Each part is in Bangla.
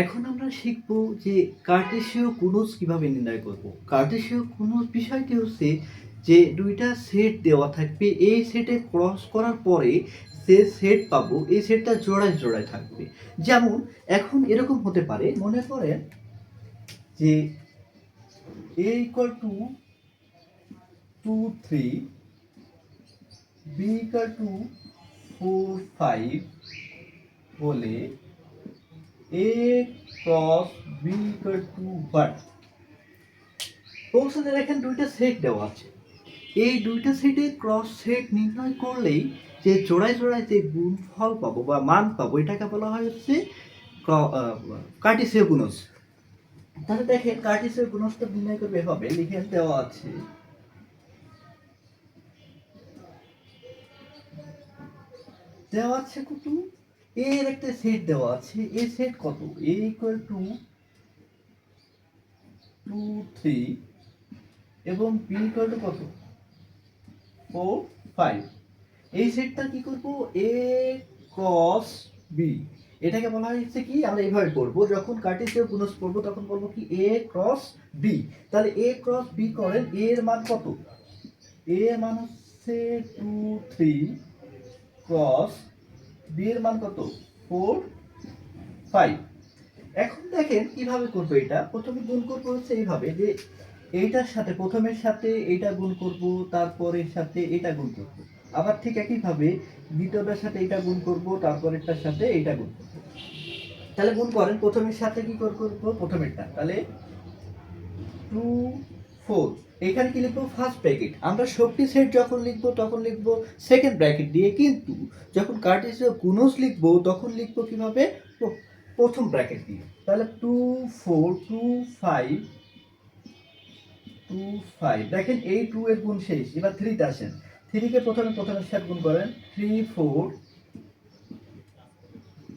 এখন আমরা শিখব যে কার্টেসীয় গুণজ কিভাবে নির্ণয় করব। কার্টেসীয় গুণজ বিষয়টি হচ্ছে যে দুইটা সেট দেওয়া থাকবে, এই সেটে ক্রস করার পরে যে সেট পাবো এই সেটটা জোড়ায় জোড়ায় থাকবে। যেমন এখন এরকম হতে পারে, মনে করেন যে a equal to 2 3, b equal to 4 5 বলে a cross b equal to 1। ওখানে দেখেন দুইটা সেট দেওয়া আছে, এই দুইটা সেটে ক্রস সেট নির্ণয় করলেই যে জোড়ায় জোড়ায় যে গুণফল পাবো বা মান পাবো এটাকে বলা হয় হচ্ছে কার্টেসীয় গুণজ। তাহলে দেখেন কার্টেসীয় গুণজটা নির্ণয় করবে এভাবে, লিখে দেওয়া আছে কত, এর একটা সেট দেওয়া আছে, এই সেট কত, a equal to 2 3 এবং b equal to কত 4 5। এই সেটটা কি করব, a ক্রস b, এটাকে বলা হচ্ছে কি, আমরা এইভাবে করব, যখন কার্টেসীয় গুণজ করব তখন বলব কি a ক্রস b। তাহলে a ক্রস b করেন, a এর মান কত, a এর মান হচ্ছে 2 3 ক্রস b এর মান কত 4 5। এখন দেখেন কিভাবে করব, এটা প্রথমে গুণ করব হচ্ছে এইভাবে যে এইটার সাথে প্রথমের সাথে এইটা গুণ করব, তারপরের সাথে এটা গুণ করব, আবার ঠিক একইভাবে দ্বিতীয়টার সাথে এটা গুণ করব, তারপরেরটার সাথে এইটা গুণ করব। তাহলে গুণ করেন, প্রথমের সাথে কি করব, প্রথমেরটা, তাহলে 2 4, এখানে কি লিখবো ফার্স্ট ব্র্যাকেট। আমরা শক্তি সেট যখন লিখবো তখন লিখবো সেকেন্ড ব্র্যাকেট দিয়ে, কিন্তু যখন কার্টেসীয় গুণজ লিখবো তখন লিখবো কিভাবে, প্রথম ব্র্যাকেট দিয়ে। তাহলে 2 4 2 5 2 5, দেখেন এই 2 এর গুণ শেষ, এবার 3 তে আসেন, 3 কে প্রথমের সাথে গুণ করেন, 3 4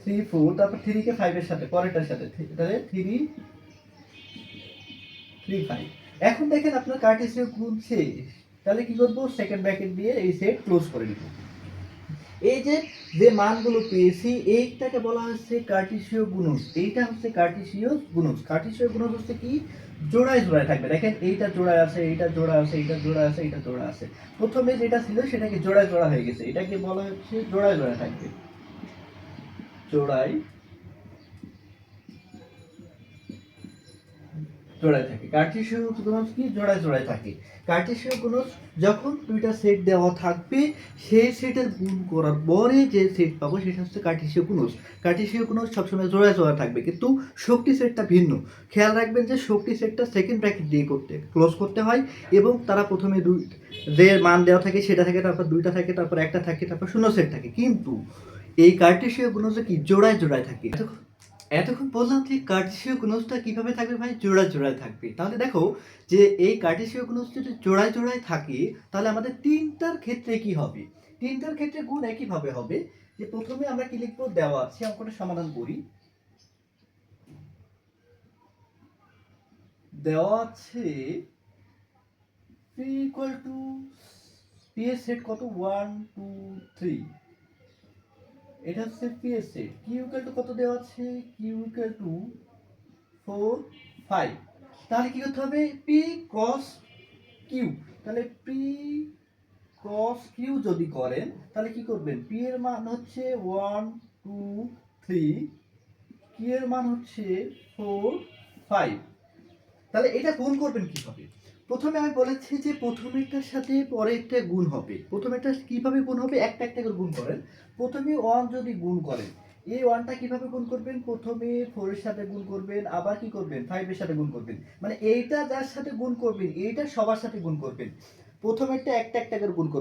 3 4, তারপর 3 কে 5 এর সাথে পরেরটার সাথে, তাহলে 3 3 5। এখন দেখেন আপনার কার্টেসীয় গুণ শেষ, তাহলে কি করব, সেকেন্ড ব্র্যাকেট দিয়ে এই সেট ক্লোজ করে দিব। এই যে যে মানগুলো পেয়েছি এইটাকে বলা হচ্ছে কার্টেসীয় গুণজ, এইটা হচ্ছে কার্টেসীয় গুণজ। কার্টেসীয় গুণজ হচ্ছে কি, জোড়ায় জোড়ায় থাকবে, দেখেন এইটা জোড়ায় আছে, এইটা জোড়া আছে, এইটা জোড়া আছে, এইটা জোড়া আছে। প্রথমে যেটা ছিল সেটাকে জোড়ায় জোড়া হয়ে গেছে, এটাকে বলা হচ্ছে জোড়ায় জোড়ায় থাকবে, জোড়ায় জোড়ায় থাকে। কার্টেসীয় গুণজ কি, জোড়ায় জোড়ায় থাকে। কার্টেসীয় গুণজ যখন দুইটা সেট দেওয়া থাকবে সেই সেটের গুণ করার পরে যে সেট পাবো সেটা হচ্ছে কার্টেসীয় গুণজ। কার্টেসীয় গুণজ সবসময় জোড়ায় জোড়ায় থাকবে, কিন্তু শক্তি সেটটা ভিন্ন। খেয়াল রাখবেন যে শক্তি সেটটা সেকেন্ড ব্র্যাকেট দিয়ে ক্লোজ করতে হয়, এবং তারা প্রথমে যে মান দেওয়া থাকে সেটা থাকে, তারপর দুইটা থাকে, তারপর একটা থাকে, তারপর শূন্য সেট থাকে। কিন্তু এই কার্টেসীয় গুণজ কি জোড়ায় জোড়ায় থাকে। এতক্ষণ বললাম যে কার্টেসীয় গুণজটা কিভাবে থাকবে ভাই, জোড়ায় জোড়ায় থাকবে। তাহলে দেখো যে এই কার্টেসীয় গুণজ যদি জোড়ায় জোড়ায় থাকে তাহলে আমাদের তিনটার ক্ষেত্রে কি হবে, তিনটার ক্ষেত্রে গুণ একইভাবে হবে। যে প্রথমে আমরা কি লিখবো, দেওয়া আছে, অঙ্কটা সমাধান করি। দেওয়া আছে p ইকুয়াল টু, p এর সেট কত 1 2 3, এটা হচ্ছে p এর সেট। q ইকুয়াল টু কত দেওয়া আছে, q ইকুয়াল টু 4 5। তাহলে কি করতে হবে, p ক্রস q, তাহলে p ক্রস q যদি করেন তাহলে কি করবেন, p এর মান হচ্ছে 1 2 3, q এর মান হচ্ছে 4 5। তাহলে এটা গুণ করবেন কিভাবে, প্রথমে আমি বলেছি যে প্রথমেরটার সাথে পরেরটা গুণ হবে। প্রথমেরটা কিভাবে গুণ হবে, একটা একটা করে গুণ করেন। প্রথমে 1 যদি গুণ করেন, এই 1টা কিভাবে গুণ করবেন, প্রথমে 4 এর সাথে গুণ করবেন, আবার কি করবেন 5 এর সাথে গুণ করবেন, মানে এইটা যার সাথে গুণ করবেন এইটা সবার সাথে গুণ করবেন। প্রথমেরটা একটা একটা করে গুণ করবেন।